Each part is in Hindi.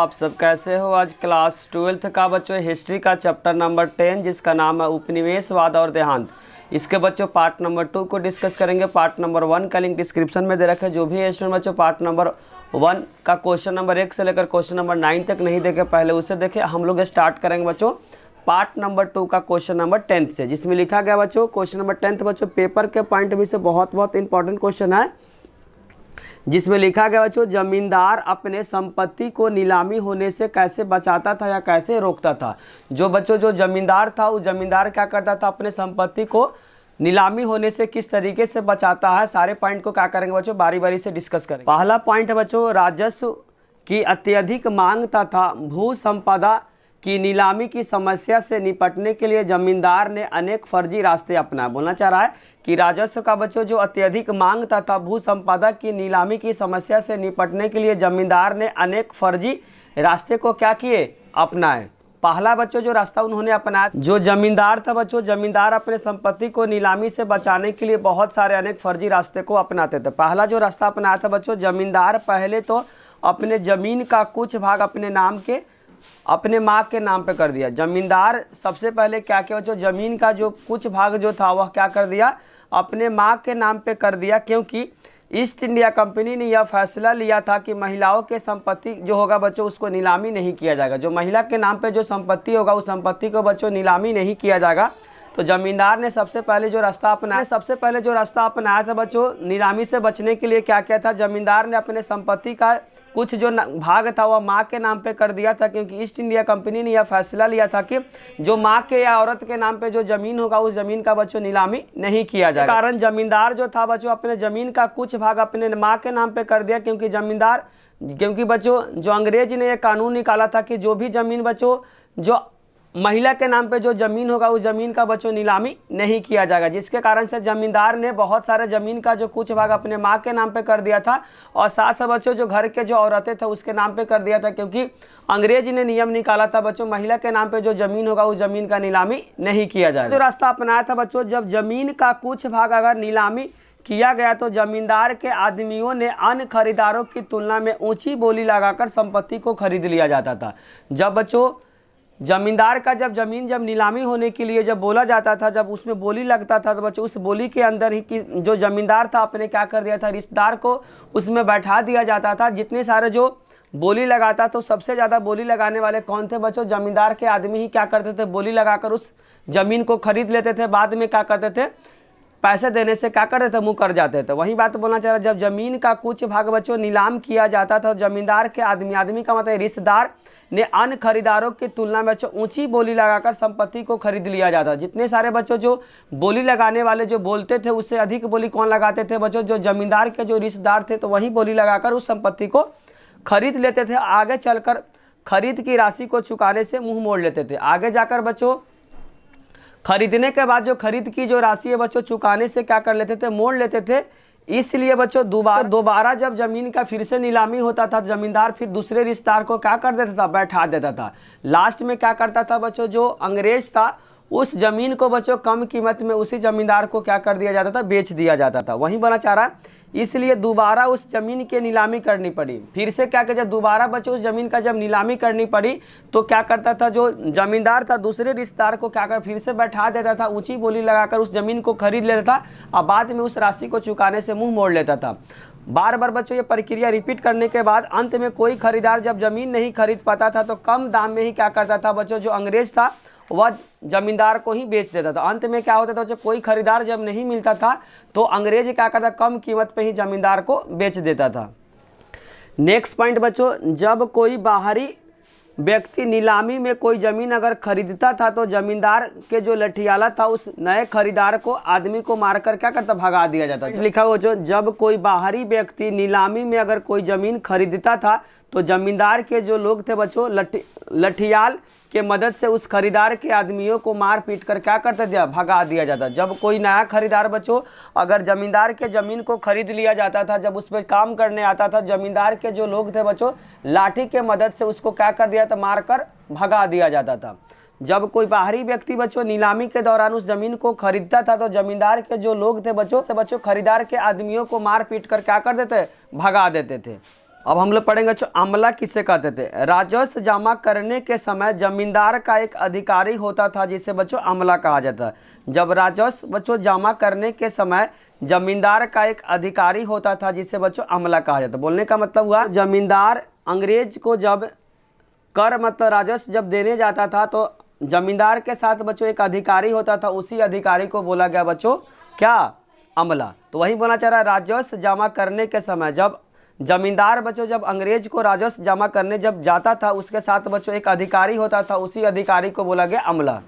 आप सब कैसे हो। आज क्लास 12th का बच्चों हिस्ट्री का चैप्टर नंबर 10 जिसका नाम है उपनिवेशवाद और देहांत, इसके बच्चों पार्ट नंबर 2 को डिस्कस करेंगे। पार्ट नंबर 1 का लिंक डिस्क्रिप्शन में दे रखे। जो भी है स्टूडेंट बच्चों पार्ट नंबर 1 का क्वेश्चन नंबर 1 से लेकर क्वेश्चन नंबर 9 तक नहीं देखे पहले उसे देखे। हम लोग स्टार्ट करेंगे बच्चों पार्ट नंबर 2 का क्वेश्चन नंबर 10 से, जिसमें लिखा गया बच्चों क्वेश्चन नंबर 10 बच्चों पेपर के पॉइंट भी से बहुत इंपॉर्टेंट क्वेश्चन है, जिसमें लिखा गया बच्चों जमींदार अपने संपत्ति को नीलामी होने से कैसे बचाता था या कैसे रोकता था। जो बच्चों जो जमींदार था वो जमींदार क्या करता था, अपने संपत्ति को नीलामी होने से किस तरीके से बचाता है। सारे पॉइंट को क्या करेंगे बच्चों बारी बारी से डिस्कस करेंगे। पहला पॉइंट है बच्चों राजस्व की अत्यधिक मांग तथा भू संपदा की नीलामी की समस्या से निपटने के लिए जमींदार ने अनेक फर्जी रास्ते अपनाए। बोलना चाह रहा है कि राजस्व का बच्चों जो अत्यधिक मांग तथा भू संपदा की नीलामी की समस्या से निपटने के लिए जमींदार ने अनेक फर्जी रास्ते को क्या किए, अपनाए। पहला बच्चों जो रास्ता उन्होंने अपनाया, जो जमींदार था बच्चों जमींदार अपने संपत्ति को नीलामी से बचाने के लिए बहुत सारे अनेक फर्जी रास्ते को अपनाते थे। पहला जो रास्ता अपनाया था बच्चों, जमींदार पहले तो अपने ज़मीन का कुछ भाग अपने नाम के अपने माँ के नाम पे कर दिया। जमींदार सबसे पहले क्या किया बच्चों, ज़मीन का जो कुछ भाग जो था वह क्या कर दिया, अपने माँ के नाम पे कर दिया, क्योंकि ईस्ट इंडिया कंपनी ने यह फैसला लिया था कि महिलाओं के संपत्ति जो होगा बच्चों उसको नीलामी नहीं किया जाएगा। जो महिला के नाम पे जो संपत्ति होगा उस संपत्ति को बच्चों नीलामी नहीं किया जाएगा। तो जमींदार ने सबसे पहले जो रास्ता अपनाया था बच्चों नीलामी से बचने के लिए क्या किया था, जमींदार ने अपने संपत्ति का कुछ जो भाग था वह माँ के नाम पे कर दिया था, क्योंकि ईस्ट इंडिया कंपनी ने यह फैसला लिया था कि जो माँ के या औरत के नाम पे जो ज़मीन होगा उस ज़मीन का बच्चों नीलामी नहीं किया जाएगा। कारण जमींदार जो था बच्चों अपने ज़मीन का कुछ भाग अपने माँ के नाम पे कर दिया, क्योंकि बच्चों जो अंग्रेज ने यह कानून निकाला था कि जो भी ज़मीन बच्चों जो महिला के नाम पे जो ज़मीन होगा उस ज़मीन का बच्चों नीलामी नहीं किया जाएगा, जिसके कारण से ज़मींदार ने बहुत सारे ज़मीन का जो कुछ भाग अपने माँ के नाम पे कर दिया था और साथ साथ बच्चों जो घर के जो औरतें थे उसके नाम पे कर दिया था, क्योंकि अंग्रेज ने नियम निकाला था बच्चों महिला के नाम पे जो ज़मीन होगा उस ज़मीन का नीलामी नहीं किया जाएगा। जो रास्ता अपनाया था बच्चों, जब ज़मीन का कुछ भाग अगर नीलामी किया गया तो जमींदार के आदमियों ने अन्य खरीदारों की तुलना में ऊँची बोली लगाकर संपत्ति को खरीद लिया जाता था। जब बच्चों जमींदार का जब नीलामी होने के लिए जब बोला जाता था, जब उसमें बोली लगता था तो बच्चों उस बोली के अंदर ही कि जो जमींदार था अपने क्या कर दिया था, रिश्तेदार को उसमें बैठा दिया जाता था। जितने सारे जो बोली लगाता तो सबसे ज़्यादा बोली लगाने वाले कौन थे बच्चों, जमींदार के आदमी ही क्या करते थे, बोली लगाकर उस ज़मीन को खरीद लेते थे। बाद में क्या करते थे, पैसे देने से क्या करते थे, मुँह कर जाते थे। वही बात बोलना चाह रहा, जब ज़मीन का कुछ भाग बच्चों नीलाम किया जाता था जमींदार के आदमी का मतलब रिश्तेदार ने अन्य खरीदारों की तुलना में बच्चों ऊंची बोली लगाकर संपत्ति को खरीद लिया जाता। जितने सारे बच्चों जो बोली लगाने वाले जो बोलते थे उससे अधिक बोली कौन लगाते थे बच्चों, जो जमींदार के जो रिश्तेदार थे, तो वही बोली लगाकर उस संपत्ति को खरीद लेते थे। आगे चलकर खरीद की राशि को चुकाने से मुँह मोड़ लेते थे। आगे जाकर बच्चों खरीदने के बाद जो खरीद की जो राशि है बच्चों चुकाने से क्या कर लेते थे, मोड़ लेते थे। इसलिए बच्चों दोबारा जब ज़मीन का फिर से नीलामी होता था जमींदार फिर दूसरे रिश्तेदार को क्या कर देता था, बैठा देता था। लास्ट में क्या करता था बच्चों, जो अंग्रेज था उस ज़मीन को बच्चों कम कीमत में उसी जमींदार को क्या कर दिया जाता था, बेच दिया जाता था। वहीं बना चाह रहा है, इसलिए दोबारा उस ज़मीन की नीलामी करनी पड़ी। फिर से क्या कि जब दोबारा बच्चों उस ज़मीन का जब नीलामी करनी पड़ी तो क्या करता था, जो ज़मींदार था दूसरे रिश्तेदार को क्या कर फिर से बैठा देता था, ऊंची बोली लगाकर उस ज़मीन को खरीद लेता था और बाद में उस राशि को चुकाने से मुंह मोड़ लेता था। बार बार बच्चों ये प्रक्रिया रिपीट करने के बाद अंत में कोई खरीदार जब ज़मीन नहीं खरीद पाता था तो कम दाम में ही क्या करता था बच्चों, जो अंग्रेज था वह जमींदार को ही बेच देता था। अंत में क्या होता था, जो कोई खरीदार जब नहीं मिलता था तो अंग्रेज क्या करता, कम कीमत पे ही जमींदार को बेच देता था। नेक्स्ट पॉइंट बच्चों, जब कोई बाहरी व्यक्ति नीलामी में कोई ज़मीन अगर खरीदता था तो जमींदार के जो लठियाला था उस नए खरीदार को आदमी को मारकर क्या करता, भगा दिया जाता। लिखा हो जो जब कोई बाहरी व्यक्ति नीलामी में अगर कोई ज़मीन खरीदता था तो जमींदार के जो लोग थे बच्चों लठियाल के मदद से उस खरीदार के आदमियों को मार पीट कर क्या करते थे, भगा दिया जाता। जब कोई नया खरीदार बच्चों अगर जमींदार के ज़मीन को खरीद लिया जाता था, जब उस पर काम करने आता था जमींदार के जो लोग थे बच्चों लाठी के मदद से उसको क्या कर दिया था, मार कर भगा दिया जाता था। जब कोई बाहरी व्यक्ति बच्चों नीलामी के दौरान उस ज़मीन को खरीदता था तो जमींदार के जो लोग थे बच्चों खरीदार के आदमियों को मार पीट कर क्या कर देते, भगा देते थे। अब हम लोग पढ़ेंगे बच्चों अमला किसे कहते थे। राजस्व जमा करने के समय जमींदार का एक अधिकारी होता था जिसे बच्चों अमला कहा जाता है। जब राजस्व बच्चों जमा करने के समय जमींदार का एक अधिकारी होता था जिसे बच्चों अमला कहा जाता है। बोलने का मतलब हुआ जमींदार अंग्रेज को जब कर मतलब राजस्व जब देने जाता था तो जमींदार के साथ बच्चों एक अधिकारी होता था, उसी अधिकारी को बोला गया बच्चों क्या, अमला। तो वही बोलना चाह रहा है राजस्व जमा करने के समय जब जमींदार बच्चों जब अंग्रेज को राजस्व जमा करने जब जाता था उसके साथ बच्चों एक अधिकारी होता था, उसी अधिकारी को बोला गया अमला।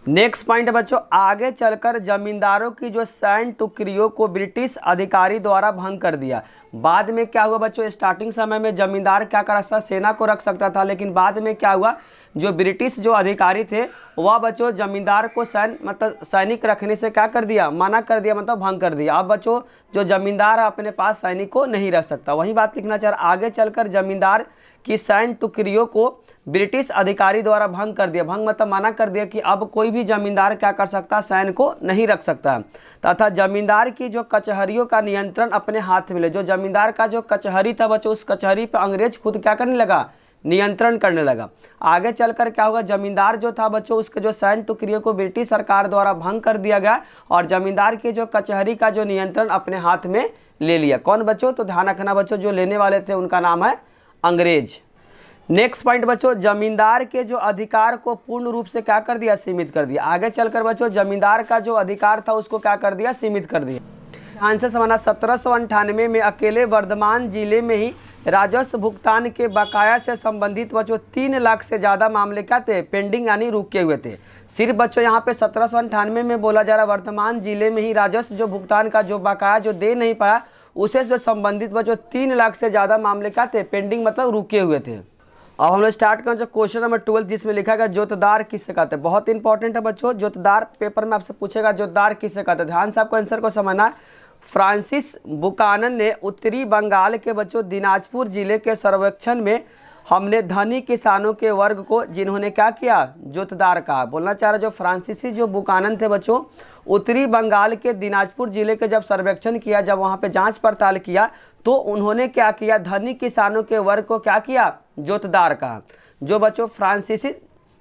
नेक्स्ट पॉइंट बच्चों, आगे चलकर जमींदारों की जो सैन्य टुकड़ियों को ब्रिटिश अधिकारी द्वारा भंग कर दिया। बाद में क्या हुआ बच्चों, स्टार्टिंग समय में जमींदार क्या कर सकता, सेना को रख सकता था, लेकिन बाद में क्या हुआ, जो ब्रिटिश जो अधिकारी थे वह बच्चों जमींदार को सैनिक रखने से क्या कर दिया, मना कर दिया, मतलब भंग कर दिया। अब बच्चों जो जमींदार है अपने पास सैनिक को नहीं रख सकता। वही बात लिखना चाह रहा, आगे चलकर जमींदार की सैन्य टुकड़ियों को ब्रिटिश अधिकारी द्वारा भंग कर दिया। भंग मतलब मना कर दिया कि अब कोई भी जमींदार क्या कर सकता, सैन्य को नहीं रख सकता है। तथा जमींदार की जो कचहरियों का नियंत्रण अपने हाथ में ले। जो जमींदार का जो कचहरी था बच्चों, उस कचहरी पर अंग्रेज खुद क्या करने लगा, नियंत्रण करने लगा। आगे चलकर क्या होगा, जमींदार जो था बच्चों उसके जो सैन्य टुकड़ियों को ब्रिटिश सरकार द्वारा भंग कर दिया गया और जमींदार की जो कचहरी का जो नियंत्रण अपने हाथ में ले लिया। कौन बच्चों, तो ध्यान रखना बच्चों जो लेने वाले थे उनका नाम है अंग्रेज। नेक्स्ट पॉइंट बच्चों, जमींदार के जो अधिकार को पूर्ण रूप से क्या कर दिया, सीमित कर दिया। आगे चलकर बच्चों जमींदार का जो अधिकार था उसको क्या कर दिया, सीमित कर दिया। ध्यान से समझना, 1798 में अकेले वर्धमान जिले में ही राजस्व भुगतान के बकाया से संबंधित बच्चों 3 लाख से ज़्यादा मामले क्या थे, पेंडिंग यानी रुके हुए थे। सिर्फ बच्चों यहाँ पे 1798 में बोला जा रहा है वर्धमान जिले में ही राजस्व जो भुगतान का जो बकाया जो दे नहीं पाया उसे जो संबंधित बच्चों 3 लाख से ज़्यादा मामले क्या थे, पेंडिंग मतलब रुके हुए थे। अब हम लोग स्टार्ट करें जो क्वेश्चन नंबर 12 जिसमें लिखा गया जोतदार किसे कहते हैं। बहुत इंपॉर्टेंट है बच्चों, जोतदार पेपर में आपसे पूछेगा जोतदार किसे कहते हैं। ध्यान से आपको आंसर को समझना है। फ्रांसिस बुकानन ने उत्तरी बंगाल के बच्चों दिनाजपुर जिले के सर्वेक्षण में हमने धनी किसानों के वर्ग को जिन्होंने क्या किया, जोतदार कहा। बोलना चाह रहा जो फ्रांसीसी जो बुकानन थे बच्चों, उत्तरी बंगाल के दिनाजपुर जिले के जब सर्वेक्षण किया, जब वहाँ पे जांच पड़ताल किया तो उन्होंने क्या किया, धनी किसानों के वर्ग को क्या किया, जोतदार कहा। जो बच्चों फ्रांसीसी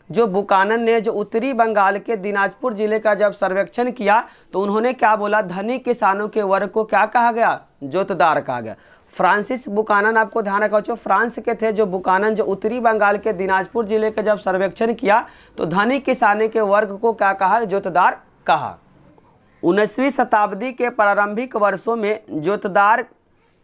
जो बुकानन ने जो उत्तरी बंगाल के दिनाजपुर जिले का जब सर्वेक्षण किया तो उन्होंने क्या बोला, धनी किसानों के वर्ग को क्या कहा गया, जोतदार कहा गया। फ्रांसिस बुकानन आपको ध्यान रखा बच्चों, फ्रांस के थे जो बुकानन, जो उत्तरी बंगाल के दिनाजपुर जिले के जब सर्वेक्षण किया तो धनी किसानों के वर्ग को क्या कहा, जोतदार कहा। 19वीं शताब्दी के प्रारंभिक वर्षों में जोतदार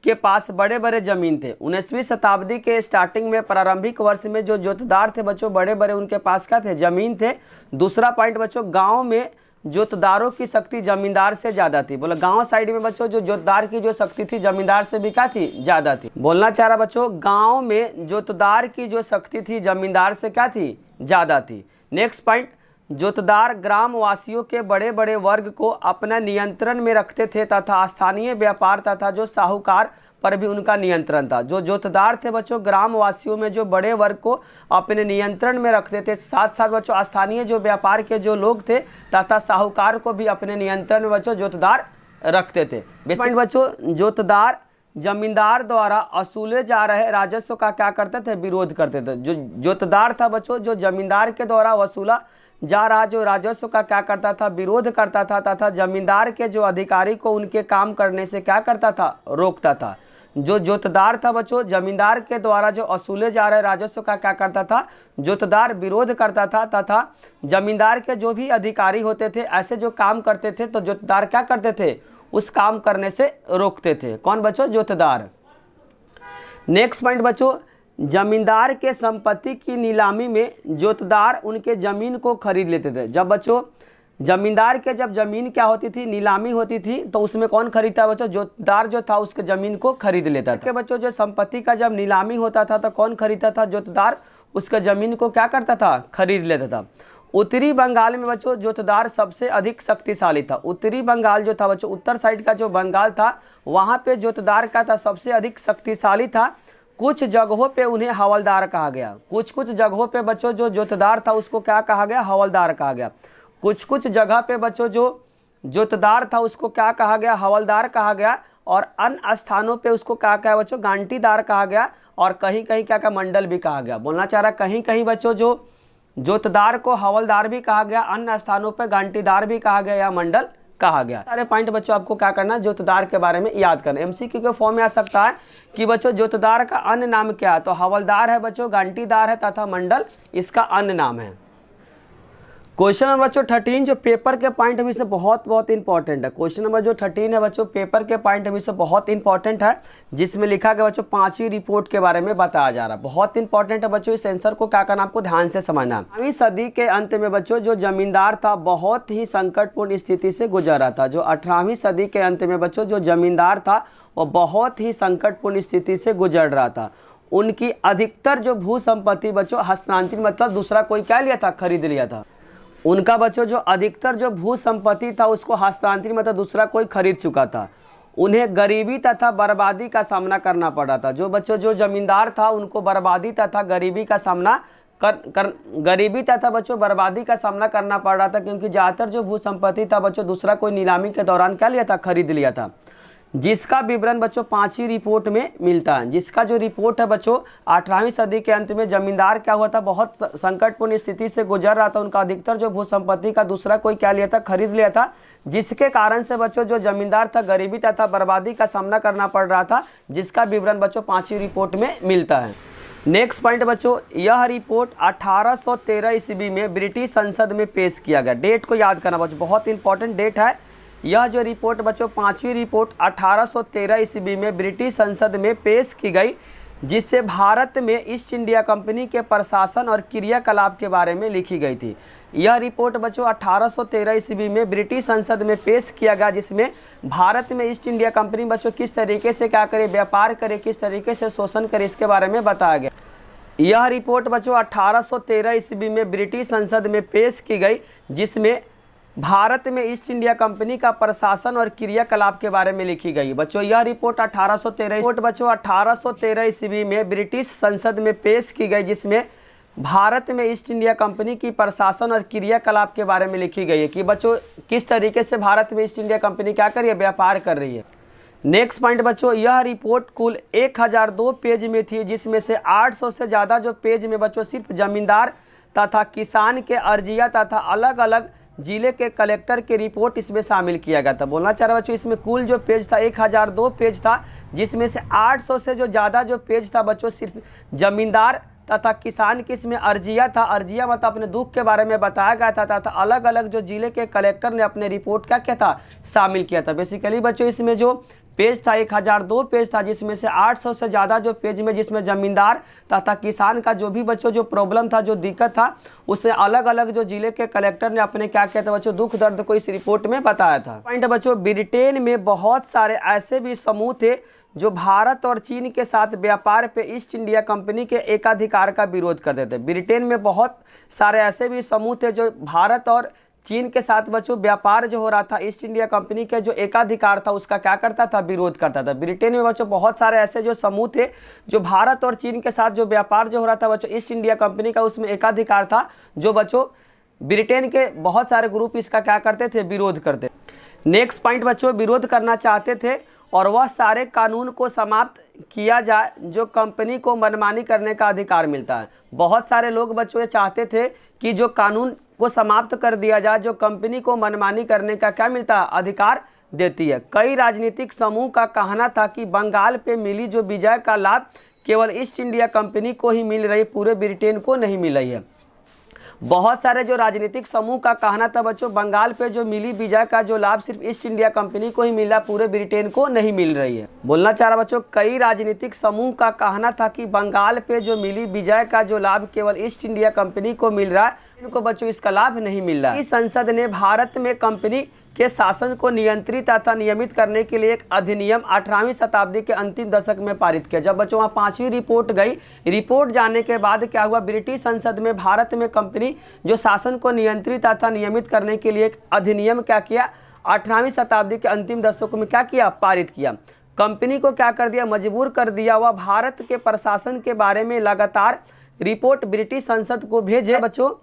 के पास बड़े बड़े जमीन थे। 19वीं शताब्दी के स्टार्टिंग में प्रारंभिक वर्ष में जो जोतदार थे बच्चों, बड़े बड़े उनके पास क्या थे, जमीन थे। दूसरा पॉइंट बच्चों, गांव में जोतदारों की शक्ति जमींदार से ज़्यादा थी। बोला गांव साइड में बच्चों जो जोतदार की जो शक्ति थी जमींदार से भी क्या थी, ज़्यादा थी। बोलना चाह रहा बच्चों गांव में जोतदार की जो शक्ति थी जमींदार से क्या थी, ज़्यादा थी। नेक्स्ट पॉइंट, जोतदार ग्रामवासियों के बड़े बड़े वर्ग को अपना नियंत्रण में रखते थे तथा स्थानीय व्यापार तथा जो साहूकार पर भी उनका नियंत्रण था। जो जोतदार थे बच्चों ग्रामवासियों में जो बड़े वर्ग को अपने नियंत्रण में रखते थे, साथ साथ बच्चों स्थानीय जो व्यापार के जो लोग थे तथा साहूकार को भी अपने नियंत्रण में बच्चों जोतदार रखते थे। बच्चों जोतदार जमींदार द्वारा वसूले जा रहे राजस्व का क्या करते थे, विरोध करते थे। जो जोतदार था बच्चों जो जमींदार के द्वारा वसूला जा रहा जो राजस्व का क्या करता था, विरोध करता था तथा जमींदार के जो अधिकारी को उनके काम करने से क्या करता था, रोकता था। जो जोतदार था बच्चों जमींदार के द्वारा जो वसूले जा रहे राजस्व का क्या करता था, जोतदार विरोध करता था तथा जमींदार के जो भी अधिकारी होते थे ऐसे जो काम करते थे तो जोतदार क्या करते थे, उस काम करने से रोकते थे। कौन बच्चों, जोतदार। नेक्स्ट पॉइंट बच्चों, जमींदार के संपत्ति की नीलामी में जोतदार उनके जमीन को खरीद लेते थे। जब बच्चों जमींदार के जब जमीन क्या होती थी, नीलामी होती थी तो उसमें कौन खरीदता बच्चों, जोतदार जो था उसके जमीन को खरीद लेता था। बच्चों जो संपत्ति का जब नीलामी होता था तो कौन खरीदता था, जोतदार उसके जमीन को क्या करता था, खरीद लेता था। उत्तरी बंगाल में बच्चों जोतदार सबसे अधिक शक्तिशाली था। उत्तरी बंगाल जो था बच्चों, उत्तर साइड का जो बंगाल था वहाँ पे जोतदार का था सबसे अधिक शक्तिशाली था। कुछ जगहों पे उन्हें हवलदार कहा गया। कुछ जगहों पे बच्चों जो जोतदार था उसको क्या कहा गया, हवलदार कहा गया। कुछ जगह पे बच्चों जो जोतदार था उसको क्या कहा गया, हवलदार कहा गया। और अन्य स्थानों पे उसको क्या कहा बच्चों, गांटीदार कहा गया, और कहीं कहीं क्या कहा, मंडल भी कहा गया। बोलना चाह रहा कहीं कहीं बच्चों जो जोतदार को हवलदार भी कहा गया, अन्य स्थानों पर गांटीदार भी कहा गया या मंडल कहा गया। सारे पॉइंट बच्चों आपको क्या करना, जोतदार के बारे में याद करना। एमसीक्यू के फॉर्म में आ सकता है कि बच्चों जोतदार का अन्य नाम क्या है, तो हवलदार है बच्चों, गांटीदार है तथा मंडल इसका अन्य नाम है। क्वेश्चन नंबर बच्चों 13 जो पेपर के पॉइंट अभी से बहुत इंपॉर्टेंट है। क्वेश्चन नंबर जो 13 है बच्चों पेपर के पॉइंट अभी से बहुत इंपॉर्टेंट है, जिसमें लिखा गया बच्चों 5वीं रिपोर्ट के बारे में बताया जा रहा है। बहुत इंपॉर्टेंट है बच्चों, इस आंसर को क्या करना आपको ध्यान से समझना। 18वीं सदी के अंत में बच्चों जो जमींदार था बहुत ही संकटपूर्ण स्थिति से गुजर रहा था। जो 18वीं सदी के अंत में बच्चों जो जमींदार था वो बहुत ही संकटपूर्ण स्थिति से गुजर रहा था। उनकी अधिकतर जो भू संपत्ति बच्चों हस्तांतरित, मतलब दूसरा कोई क्या लिया था, खरीद लिया था। उनका बच्चों जो अधिकतर जो भू संपत्ति था उसको हस्तांतरित, मतलब दूसरा कोई खरीद चुका था। उन्हें गरीबी तथा बर्बादी का सामना करना पड़ रहा था। जो बच्चों जो जमींदार था उनको बर्बादी तथा गरीबी का सामना गरीबी तथा बच्चों बर्बादी का सामना करना पड़ रहा था, क्योंकि ज़्यादातर जो भू संपत्ति था बच्चों दूसरा कोई नीलामी के दौरान क्या लिया था, खरीद लिया था। जिसका विवरण बच्चों 5वीं रिपोर्ट में मिलता है। जिसका जो रिपोर्ट है बच्चों 18वीं सदी के अंत में जमींदार क्या हुआ था, बहुत संकटपूर्ण स्थिति से गुजर रहा था। उनका अधिकतर जो भू संपत्ति का दूसरा कोई क्या लिया था, खरीद लिया था, जिसके कारण से बच्चों जो जमींदार था गरीबी तथा बर्बादी का सामना करना पड़ रहा था, जिसका विवरण बच्चों 5वीं रिपोर्ट में मिलता है। नेक्स्ट पॉइंट बच्चों, यह रिपोर्ट 1813 ईस्वी में ब्रिटिश संसद में पेश किया गया। डेट को याद करना बच्चों, बहुत इंपॉर्टेंट डेट है। यह जो रिपोर्ट बच्चों 5वीं रिपोर्ट 1813 ईस्वी में ब्रिटिश संसद में पेश की गई, जिससे भारत में ईस्ट इंडिया कंपनी के प्रशासन और क्रियाकलाप के बारे में लिखी गई थी। यह रिपोर्ट बच्चों 1813 ईस्वी में ब्रिटिश संसद में पेश किया गया, जिसमें भारत में ईस्ट इंडिया कंपनी बच्चों किस तरीके से क्या करे, व्यापार करे, किस तरीके से शोषण करे, इसके बारे में बताया गया। यह रिपोर्ट बच्चों 1813 ईस्वी में ब्रिटिश संसद में पेश की गई, जिसमें भारत में ईस्ट इंडिया कंपनी का प्रशासन और क्रियाकलाप के बारे में लिखी गई। बच्चों यह रिपोर्ट 1813 ईस्वी में ब्रिटिश संसद में पेश की गई, जिसमें भारत में ईस्ट इंडिया कंपनी की प्रशासन और क्रियाकलाप के बारे में लिखी गई है कि बच्चों किस तरीके से भारत में ईस्ट इंडिया कंपनी क्या कर रही है, व्यापार कर रही है। नेक्स्ट पॉइंट बच्चों, यह रिपोर्ट कुल 1002 पेज में थी, जिसमें से 800 से ज़्यादा जो पेज में बच्चों सिर्फ जमींदार तथा किसान के अर्जिया तथा अलग अलग जिले के कलेक्टर के रिपोर्ट इसमें शामिल किया गया था। बोलना चाह रहा बच्चों इसमें कुल जो पेज था 1002 पेज था, जिसमें से 800 से जो ज़्यादा जो पेज था बच्चों सिर्फ जमींदार तथा किसान की इसमें अर्जिया था। अर्जिया मतलब अपने दुख के बारे में बताया गया था तथा अलग अलग जो जिले के कलेक्टर ने अपने रिपोर्ट क्या किया था, शामिल किया था। बेसिकली बच्चों इसमें जो पेज था 1002 पेज था, जिसमें से 800 से ज़्यादा जो पेज में जिसमें जमींदार तथा किसान का जो भी बच्चों जो प्रॉब्लम था, जो दिक्कत था, उससे अलग अलग जो जिले के कलेक्टर ने अपने क्या किया था बच्चों, दुख दर्द को इस रिपोर्ट में बताया था। पॉइंट बच्चों, ब्रिटेन में बहुत सारे ऐसे भी समूह थे जो भारत और चीन के साथ व्यापार पे ईस्ट इंडिया कंपनी के एकाधिकार का विरोध करते थे। ब्रिटेन में बहुत सारे ऐसे भी समूह थे जो भारत और चीन के साथ बच्चों व्यापार जो हो रहा था, ईस्ट इंडिया कंपनी के जो एकाधिकार था उसका क्या करता था, विरोध करता था। ब्रिटेन में बच्चों बहुत सारे ऐसे जो समूह थे जो भारत और चीन के साथ जो व्यापार जो हो रहा था बच्चों, ईस्ट इंडिया कंपनी का उसमें एकाधिकार था, जो बच्चों ब्रिटेन के बहुत सारे ग्रुप इसका क्या करते थे, विरोध करते। नेक्स्ट पॉइंट बच्चों, विरोध करना चाहते थे और वह सारे कानून को समाप्त किया जाए जो कंपनी को मनमानी करने का अधिकार मिलता है। बहुत सारे लोग बच्चों ये चाहते थे कि जो कानून को समाप्त कर दिया जाए जो कंपनी को मनमानी करने का क्या मिलता है, अधिकार देती है। कई राजनीतिक समूह का कहना था कि बंगाल पे मिली जो विजय का लाभ केवल ईस्ट इंडिया कंपनी को ही मिल रही, पूरे ब्रिटेन को नहीं मिल रही है। बहुत सारे जो राजनीतिक समूह का कहना था बच्चों, बंगाल पे जो मिली विजय का जो लाभ सिर्फ ईस्ट इंडिया कंपनी को ही मिला, पूरे ब्रिटेन को नहीं मिल रही है। बोलना चाह रहा बच्चों, कई राजनीतिक समूह का कहना था कि बंगाल पे जो मिली विजय का जो लाभ केवल ईस्ट इंडिया कंपनी को मिल रहा है, इनको बच्चों इसका लाभ नहीं मिल रहा है। इस संसद ने भारत में कंपनी के शासन को नियंत्रित तथा नियमित करने के लिए एक अधिनियम 18वीं शताब्दी के अंतिम दशक में पारित किया। जब बच्चों वहाँ 5वीं रिपोर्ट गई, रिपोर्ट जाने के बाद क्या हुआ, ब्रिटिश संसद में भारत में कंपनी जो शासन को नियंत्रित तथा नियमित करने के लिए एक अधिनियम क्या किया, 18वीं शताब्दी के अंतिम दशक में क्या किया, पारित किया। कंपनी को क्या कर दिया, मजबूर कर दिया। वह भारत के प्रशासन के बारे में लगातार रिपोर्ट ब्रिटिश संसद को भेजे बच्चों,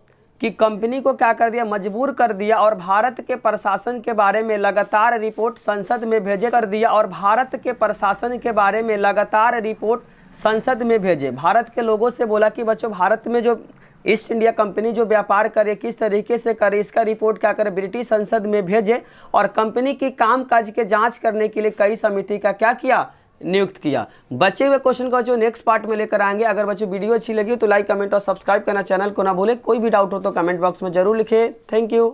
कि कंपनी को क्या कर दिया, मजबूर कर दिया और भारत के प्रशासन के बारे में लगातार रिपोर्ट संसद में भेजे कर दिया और भारत के प्रशासन के बारे में लगातार रिपोर्ट संसद में भेजे। भारत के लोगों से बोला कि बच्चों भारत में जो ईस्ट इंडिया कंपनी जो व्यापार करे किस तरीके से करे, इसका रिपोर्ट क्या करे, ब्रिटिश संसद में भेजे और कंपनी की कामकाज के जांच करने के लिए कई समिति का क्या किया, नियुक्त किया। बचे हुए क्वेश्चन को जो नेक्स्ट पार्ट में लेकर आएंगे। अगर बच्चों वीडियो अच्छी लगी तो लाइक कमेंट और सब्सक्राइब करना चैनल को ना भूले। कोई भी डाउट हो तो कमेंट बॉक्स में जरूर लिखे। Thank you.